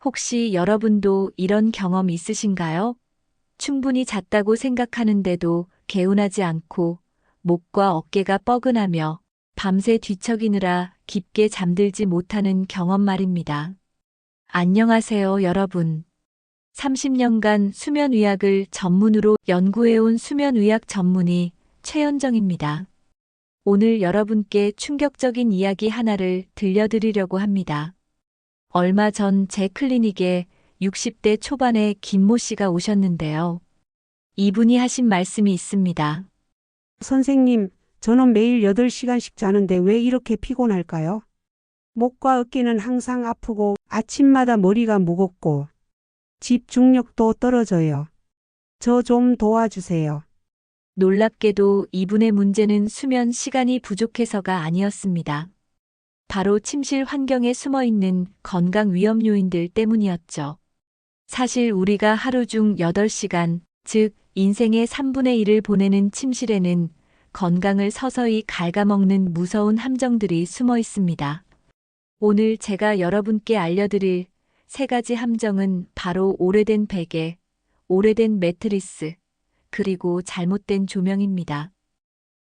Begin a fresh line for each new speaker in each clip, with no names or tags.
혹시 여러분도 이런 경험 있으신가요? 충분히 잤다고 생각하는데도 개운하지 않고 목과 어깨가 뻐근하며 밤새 뒤척이느라 깊게 잠들지 못하는 경험 말입니다. 안녕하세요, 여러분. 30년간 수면의학을 전문으로 연구해온 수면의학 전문의 최현정입니다. 오늘 여러분께 충격적인 이야기 하나를 들려드리려고 합니다. 얼마 전 제 클리닉에 60대 초반의 김모 씨가 오셨는데요. 이분이 하신 말씀이 있습니다.
선생님, 저는 매일 8시간씩 자는데 왜 이렇게 피곤할까요? 목과 어깨는 항상 아프고 아침마다 머리가 무겁고 집중력도 떨어져요. 저 좀 도와주세요.
놀랍게도 이분의 문제는 수면 시간이 부족해서가 아니었습니다. 바로 침실 환경에 숨어 있는 건강 위험 요인들 때문이었죠. 사실 우리가 하루 중 8시간, 즉 인생의 3분의 1을 보내는 침실에는 건강을 서서히 갉아먹는 무서운 함정들이 숨어 있습니다. 오늘 제가 여러분께 알려드릴 3가지 함정은 바로 오래된 베개, 오래된 매트리스, 그리고 잘못된 조명입니다.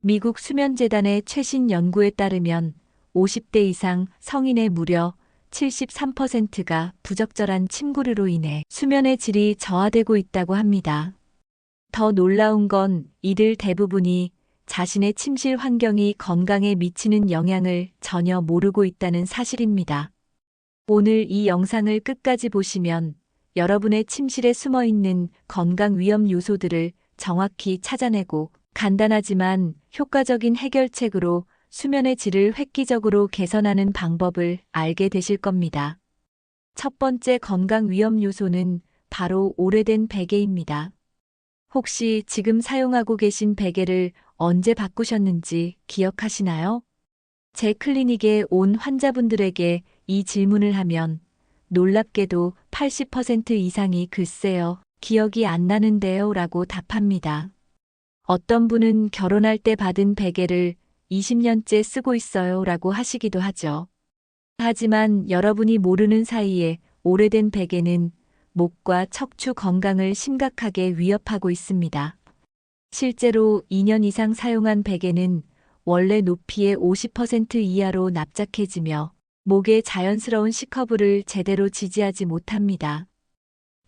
미국 수면재단의 최신 연구에 따르면 50대 이상 성인의 무려 73%가 부적절한 침구류로 인해 수면의 질이 저하되고 있다고 합니다. 더 놀라운 건 이들 대부분이 자신의 침실 환경이 건강에 미치는 영향을 전혀 모르고 있다는 사실입니다. 오늘 이 영상을 끝까지 보시면 여러분의 침실에 숨어 있는 건강 위험 요소들을 정확히 찾아내고 간단하지만 효과적인 해결책으로 수면의 질을 획기적으로 개선하는 방법을 알게 되실 겁니다. 첫 번째 건강 위험 요소는 바로 오래된 베개입니다. 혹시 지금 사용하고 계신 베개를 언제 바꾸셨는지 기억하시나요? 제 클리닉에 온 환자분들에게 이 질문을 하면 놀랍게도 80% 이상이 글쎄요, 기억이 안 나는데요 라고 답합니다. 어떤 분은 결혼할 때 받은 베개를 20년째 쓰고 있어요 라고 하시기도 하죠. 하지만 여러분이 모르는 사이에 오래된 베개는 목과 척추 건강을 심각하게 위협하고 있습니다. 실제로 2년 이상 사용한 베개는 원래 높이의 50% 이하로 납작해지며 목의 자연스러운 C커브를 제대로 지지하지 못합니다.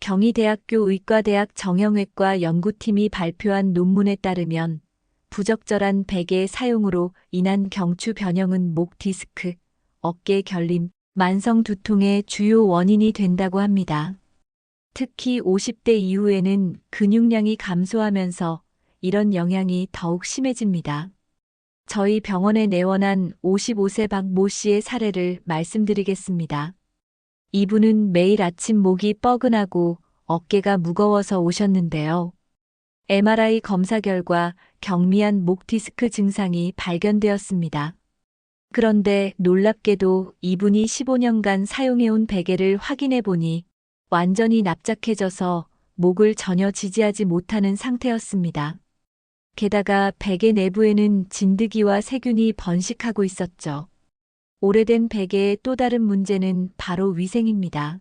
경희대학교 의과대학 정형외과 연구팀이 발표한 논문에 따르면 부적절한 베개 사용으로 인한 경추 변형은 목 디스크, 어깨 결림, 만성 두통의 주요 원인이 된다고 합니다. 특히 50대 이후에는 근육량이 감소하면서 이런 영향이 더욱 심해집니다. 저희 병원에 내원한 55세 박모 씨의 사례를 말씀드리겠습니다. 이분은 매일 아침 목이 뻐근하고 어깨가 무거워서 오셨는데요. MRI 검사 결과 경미한 목 디스크 증상이 발견되었습니다. 그런데 놀랍게도 이분이 15년간 사용해온 베개를 확인해 보니 완전히 납작해져서 목을 전혀 지지하지 못하는 상태였습니다. 게다가 베개 내부에는 진드기와 세균이 번식하고 있었죠. 오래된 베개의 또 다른 문제는 바로 위생입니다.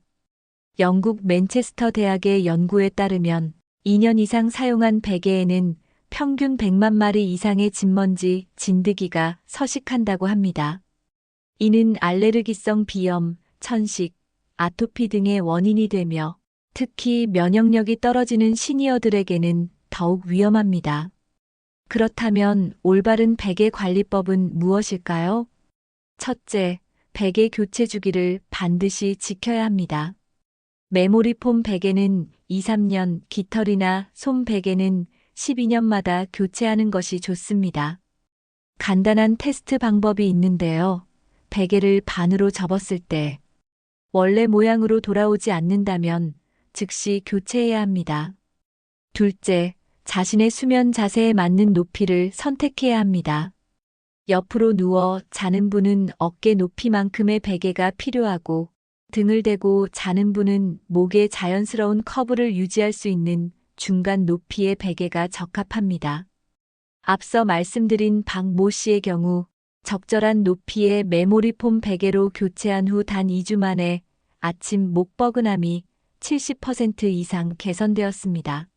영국 맨체스터 대학의 연구에 따르면 2년 이상 사용한 베개에는 평균 100만 마리 이상의 진먼지, 진드기가 서식한다고 합니다. 이는 알레르기성 비염, 천식, 아토피 등의 원인이 되며 특히 면역력이 떨어지는 시니어들에게는 더욱 위험합니다. 그렇다면 올바른 베개 관리법은 무엇일까요? 첫째, 베개 교체 주기를 반드시 지켜야 합니다. 메모리 폼 베개는 2, 3년, 깃털이나 솜 베개는 12년마다 교체하는 것이 좋습니다. 간단한 테스트 방법이 있는데요. 베개를 반으로 접었을 때 원래 모양으로 돌아오지 않는다면 즉시 교체해야 합니다. 둘째, 자신의 수면 자세에 맞는 높이를 선택해야 합니다. 옆으로 누워 자는 분은 어깨 높이만큼의 베개가 필요하고 등을 대고 자는 분은 목의 자연스러운 커브를 유지할 수 있는 중간 높이의 베개가 적합합니다. 앞서 말씀드린 박모 씨의 경우 적절한 높이의 메모리 폼 베개로 교체한 후 단 2주 만에 아침 목 뻐근함이 70% 이상 개선되었습니다.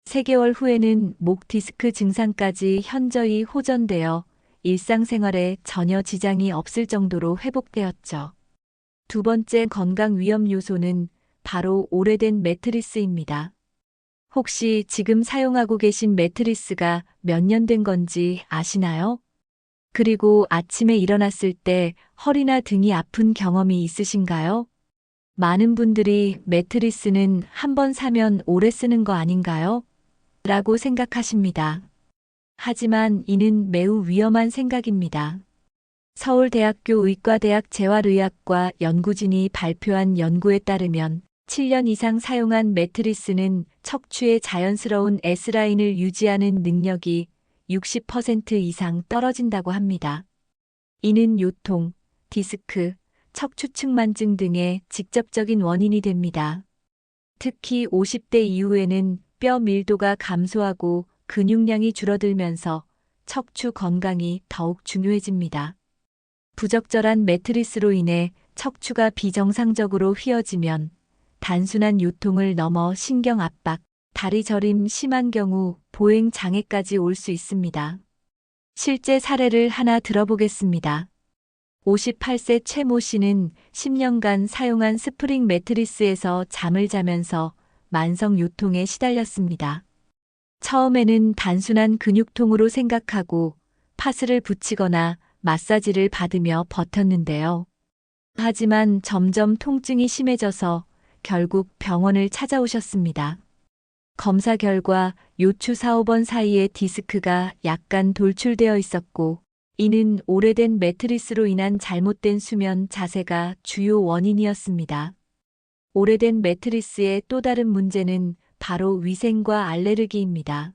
3개월 후에는 목 디스크 증상까지 현저히 호전되어 일상생활에 전혀 지장이 없을 정도로 회복되었죠. 두 번째 건강 위험 요소는 바로 오래된 매트리스입니다. 혹시 지금 사용하고 계신 매트리스가 몇 년 된 건지 아시나요? 그리고 아침에 일어났을 때 허리나 등이 아픈 경험이 있으신가요? 많은 분들이 매트리스는 한 번 사면 오래 쓰는 거 아닌가요? 라고 생각하십니다. 하지만 이는 매우 위험한 생각입니다. 서울대학교 의과대학 재활의학과 연구진이 발표한 연구에 따르면 7년 이상 사용한 매트리스는 척추의 자연스러운 S라인을 유지하는 능력이 60% 이상 떨어진다고 합니다. 이는 요통, 디스크, 척추측만증 등의 직접적인 원인이 됩니다. 특히 50대 이후에는 뼈 밀도가 감소하고 근육량이 줄어들면서 척추 건강이 더욱 중요해집니다. 부적절한 매트리스로 인해 척추가 비정상적으로 휘어지면 단순한 요통을 넘어 신경 압박, 다리 저림 심한 경우 보행 장애까지 올 수 있습니다. 실제 사례를 하나 들어보겠습니다. 58세 최모 씨는 10년간 사용한 스프링 매트리스에서 잠을 자면서 만성 요통에 시달렸습니다. 처음에는 단순한 근육통으로 생각하고 파스를 붙이거나 마사지를 받으며 버텼는데요. 하지만 점점 통증이 심해져서 결국 병원을 찾아오셨습니다. 검사 결과 요추 4-5번 사이에 디스크가 약간 돌출되어 있었고, 이는 오래된 매트리스로 인한 잘못된 수면 자세가 주요 원인이었습니다. 오래된 매트리스의 또 다른 문제는 바로 위생과 알레르기입니다.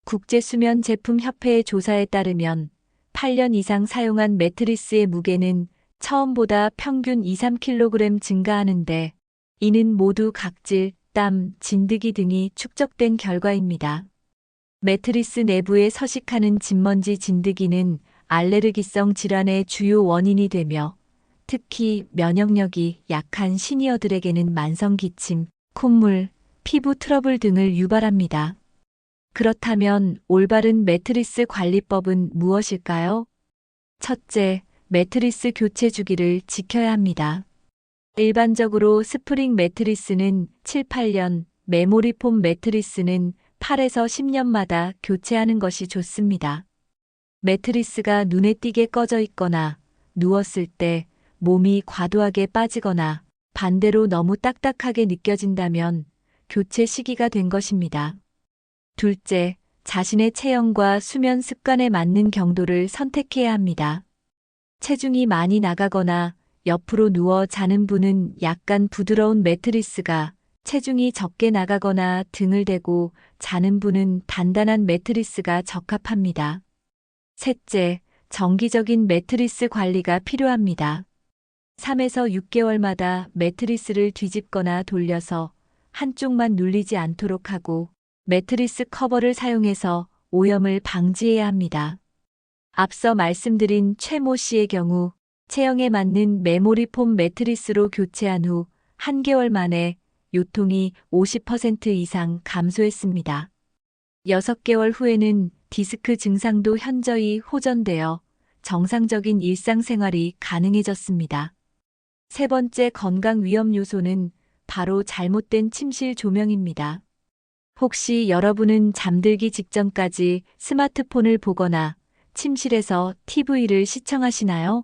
국제수면제품협회의 조사에 따르면 8년 이상 사용한 매트리스의 무게는 처음보다 평균 2-3kg 증가하는데, 이는 모두 각질, 땀, 진드기 등이 축적된 결과입니다. 매트리스 내부에 서식하는 진먼지 진드기는 알레르기성 질환의 주요 원인이 되며, 특히 면역력이 약한 시니어들에게는 만성 기침, 콧물, 피부 트러블 등을 유발합니다. 그렇다면 올바른 매트리스 관리법은 무엇일까요? 첫째, 매트리스 교체 주기를 지켜야 합니다. 일반적으로 스프링 매트리스는 7-8년, 메모리폼 매트리스는 8에서 10년마다 교체하는 것이 좋습니다. 매트리스가 눈에 띄게 꺼져 있거나 누웠을 때 몸이 과도하게 빠지거나 반대로 너무 딱딱하게 느껴진다면 교체 시기가 된 것입니다. 둘째, 자신의 체형과 수면 습관에 맞는 경도를 선택해야 합니다. 체중이 많이 나가거나 옆으로 누워 자는 분은 약간 부드러운 매트리스가, 체중이 적게 나가거나 등을 대고 자는 분은 단단한 매트리스가 적합합니다. 셋째, 정기적인 매트리스 관리가 필요합니다. 3에서 6개월마다 매트리스를 뒤집거나 돌려서 한쪽만 눌리지 않도록 하고 매트리스 커버를 사용해서 오염을 방지해야 합니다. 앞서 말씀드린 최모 씨의 경우 체형에 맞는 메모리폼 매트리스로 교체한 후 1개월 만에 요통이 50% 이상 감소했습니다. 6개월 후에는 디스크 증상도 현저히 호전되어 정상적인 일상생활이 가능해졌습니다. 세 번째 건강 위험 요소는 바로 잘못된 침실 조명입니다. 혹시 여러분은 잠들기 직전까지 스마트폰을 보거나 침실에서 TV를 시청하시나요?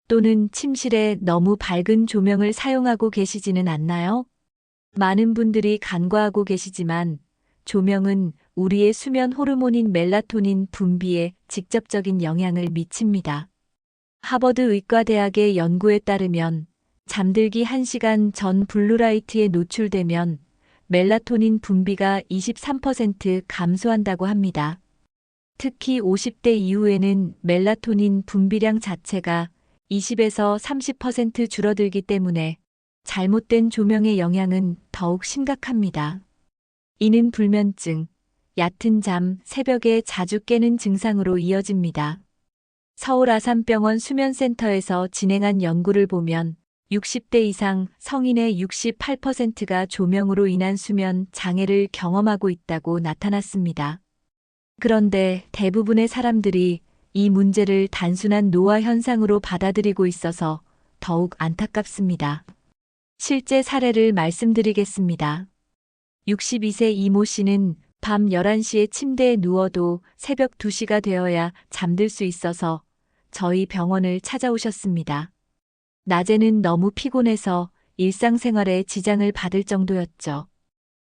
또는 침실에 너무 밝은 조명을 사용하고 계시지는 않나요? 많은 분들이 간과하고 계시지만 조명은 우리의 수면 호르몬인 멜라토닌 분비에 직접적인 영향을 미칩니다. 하버드 의과대학의 연구에 따르면 잠들기 1시간 전 블루라이트에 노출되면 멜라토닌 분비가 23% 감소한다고 합니다. 특히 50대 이후에는 멜라토닌 분비량 자체가 20에서 30% 줄어들기 때문에 잘못된 조명의 영향은 더욱 심각합니다. 이는 불면증, 얕은 잠, 새벽에 자주 깨는 증상으로 이어집니다. 서울 아산병원 수면센터에서 진행한 연구를 보면 60대 이상 성인의 68%가 조명으로 인한 수면 장애를 경험하고 있다고 나타났습니다. 그런데 대부분의 사람들이 이 문제를 단순한 노화 현상으로 받아들이고 있어서 더욱 안타깝습니다. 실제 사례를 말씀드리겠습니다. 62세 이모 씨는 밤 11시에 침대에 누워도 새벽 2시가 되어야 잠들 수 있어서 저희 병원을 찾아오셨습니다. 낮에는 너무 피곤해서 일상생활에 지장을 받을 정도였죠.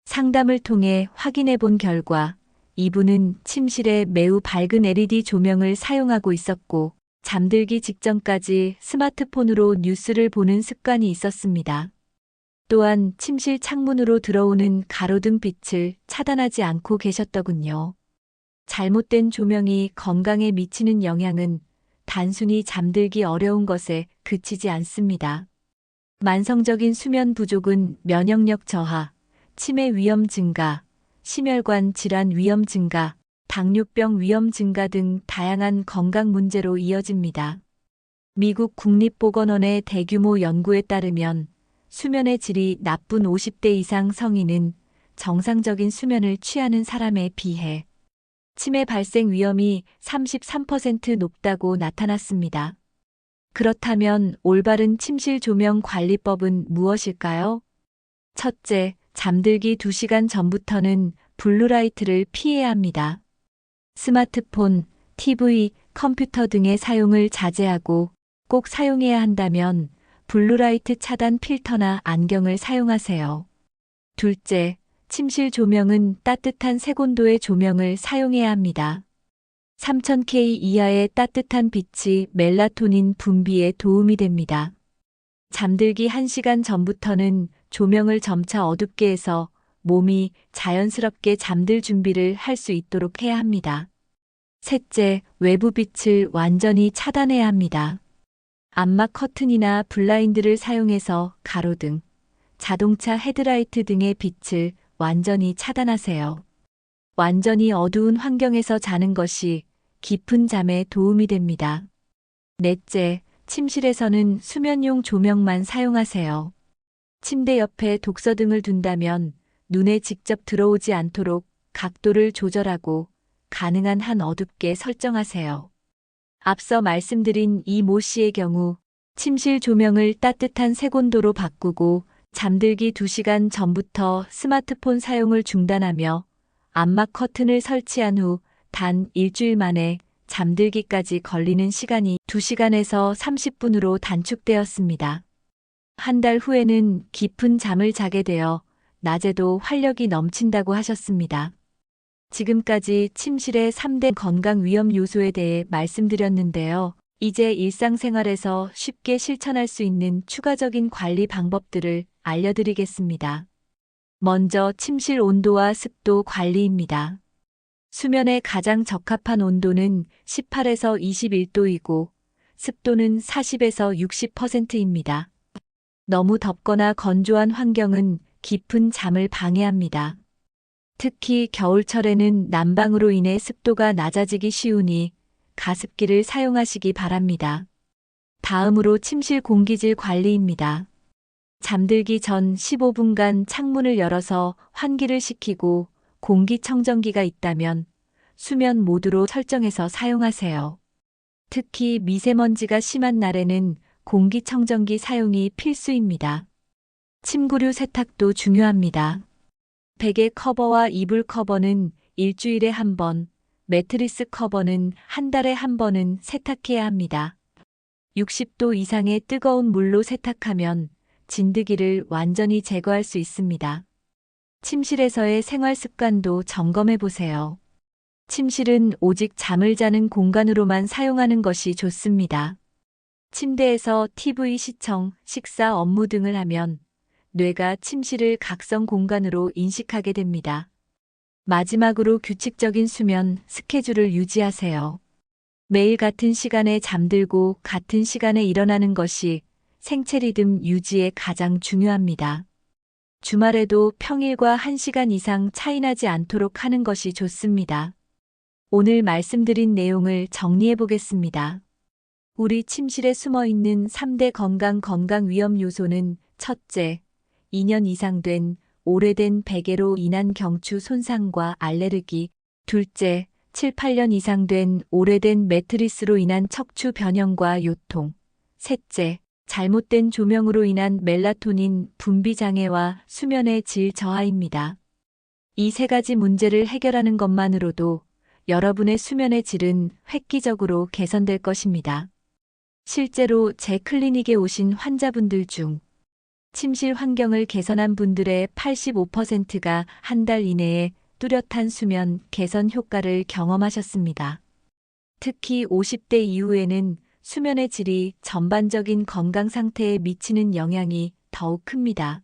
상담을 통해 확인해 본 결과 이분은 침실에 매우 밝은 LED 조명을 사용하고 있었고 잠들기 직전까지 스마트폰으로 뉴스를 보는 습관이 있었습니다. 또한 침실 창문으로 들어오는 가로등 빛을 차단하지 않고 계셨더군요. 잘못된 조명이 건강에 미치는 영향은 단순히 잠들기 어려운 것에 그치지 않습니다. 만성적인 수면 부족은 면역력 저하, 치매 위험 증가, 심혈관 질환 위험 증가, 당뇨병 위험 증가 등 다양한 건강 문제로 이어집니다. 미국 국립보건원의 대규모 연구에 따르면 수면의 질이 나쁜 50대 이상 성인은 정상적인 수면을 취하는 사람에 비해 치매 발생 위험이 33% 높다고 나타났습니다. 그렇다면 올바른 침실 조명 관리법은 무엇일까요? 첫째, 잠들기 2시간 전부터는 블루라이트를 피해야 합니다. 스마트폰, TV, 컴퓨터 등의 사용을 자제하고 꼭 사용해야 한다면 블루라이트 차단 필터나 안경을 사용하세요. 둘째, 침실 조명은 따뜻한 색온도의 조명을 사용해야 합니다. 3000K 이하의 따뜻한 빛이 멜라토닌 분비에 도움이 됩니다. 잠들기 1시간 전부터는 조명을 점차 어둡게 해서 몸이 자연스럽게 잠들 준비를 할 수 있도록 해야 합니다. 셋째, 외부 빛을 완전히 차단해야 합니다. 암막 커튼이나 블라인드를 사용해서 가로등, 자동차 헤드라이트 등의 빛을 완전히 차단하세요. 완전히 어두운 환경에서 자는 것이 깊은 잠에 도움이 됩니다. 넷째, 침실에서는 수면용 조명만 사용하세요. 침대 옆에 독서 등을 둔다면 눈에 직접 들어오지 않도록 각도를 조절하고 가능한 한 어둡게 설정하세요. 앞서 말씀드린 이 모 씨의 경우 침실 조명을 따뜻한 색온도로 바꾸고 잠들기 2시간 전부터 스마트폰 사용을 중단하며 암막 커튼을 설치한 후 단 일주일 만에 잠들기까지 걸리는 시간이 2시간에서 30분으로 단축되었습니다. 한 달 후에는 깊은 잠을 자게 되어 낮에도 활력이 넘친다고 하셨습니다. 지금까지 침실의 3대 건강 위험 요소에 대해 말씀드렸는데요. 이제 일상생활에서 쉽게 실천할 수 있는 추가적인 관리 방법들을 알려드리겠습니다. 먼저 침실 온도와 습도 관리입니다. 수면에 가장 적합한 온도는 18에서 21도이고 습도는 40에서 60%입니다. 너무 덥거나 건조한 환경은 깊은 잠을 방해합니다. 특히 겨울철에는 난방으로 인해 습도가 낮아지기 쉬우니 가습기를 사용하시기 바랍니다. 다음으로 침실 공기질 관리입니다. 잠들기 전 15분간 창문을 열어서 환기를 시키고 공기청정기가 있다면 수면 모드로 설정해서 사용하세요. 특히 미세먼지가 심한 날에는 공기청정기 사용이 필수입니다. 침구류 세탁도 중요합니다. 베개 커버와 이불 커버는 일주일에 한 번, 매트리스 커버는 한 달에 한 번은 세탁해야 합니다. 60도 이상의 뜨거운 물로 세탁하면 진드기를 완전히 제거할 수 있습니다. 침실에서의 생활 습관도 점검해 보세요. 침실은 오직 잠을 자는 공간으로만 사용하는 것이 좋습니다. 침대에서 TV 시청, 식사, 업무 등을 하면 뇌가 침실을 각성 공간으로 인식하게 됩니다. 마지막으로 규칙적인 수면 스케줄을 유지하세요. 매일 같은 시간에 잠들고 같은 시간에 일어나는 것이 생체 리듬 유지에 가장 중요합니다. 주말에도 평일과 1시간 이상 차이나지 않도록 하는 것이 좋습니다. 오늘 말씀드린 내용을 정리해 보겠습니다. 우리 침실에 숨어 있는 3대 건강 위험 요소는 첫째, 2년 이상 된 오래된 베개로 인한 경추 손상과 알레르기. 둘째, 7, 8년 이상 된 오래된 매트리스로 인한 척추 변형과 요통. 셋째, 잘못된 조명으로 인한 멜라토닌 분비 장애와 수면의 질 저하입니다. 이 세 가지 문제를 해결하는 것만으로도 여러분의 수면의 질은 획기적으로 개선될 것입니다. 실제로 제 클리닉에 오신 환자분들 중 침실 환경을 개선한 분들의 85%가 한 달 이내에 뚜렷한 수면 개선 효과를 경험하셨습니다. 특히 50대 이후에는 수면의 질이 전반적인 건강 상태에 미치는 영향이 더욱 큽니다.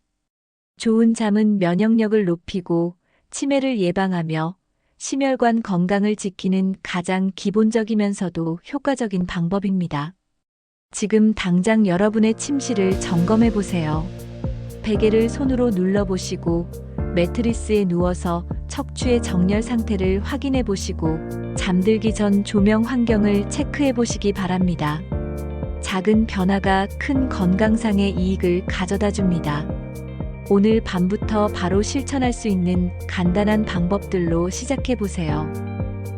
좋은 잠은 면역력을 높이고 치매를 예방하며 심혈관 건강을 지키는 가장 기본적이면서도 효과적인 방법입니다. 지금 당장 여러분의 침실을 점검해 보세요. 베개를 손으로 눌러보시고 매트리스에 누워서 척추의 정렬 상태를 확인해 보시고 잠들기 전 조명 환경을 체크해 보시기 바랍니다. 작은 변화가 큰 건강상의 이익을 가져다 줍니다. 오늘 밤부터 바로 실천할 수 있는 간단한 방법들로 시작해 보세요.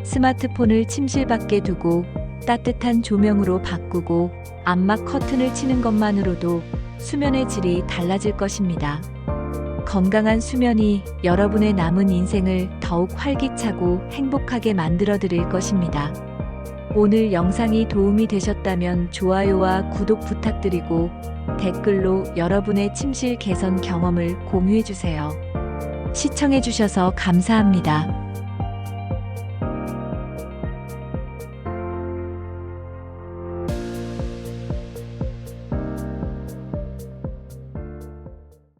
스마트폰을 침실 밖에 두고 따뜻한 조명으로 바꾸고 암막 커튼을 치는 것만으로도 수면의 질이 달라질 것입니다. 건강한 수면이 여러분의 남은 인생을 더욱 활기차고 행복하게 만들어 드릴 것입니다. 오늘 영상이 도움이 되셨다면 좋아요와 구독 부탁드리고 댓글로 여러분의 침실 개선 경험을 공유해 주세요. 시청해 주셔서 감사합니다.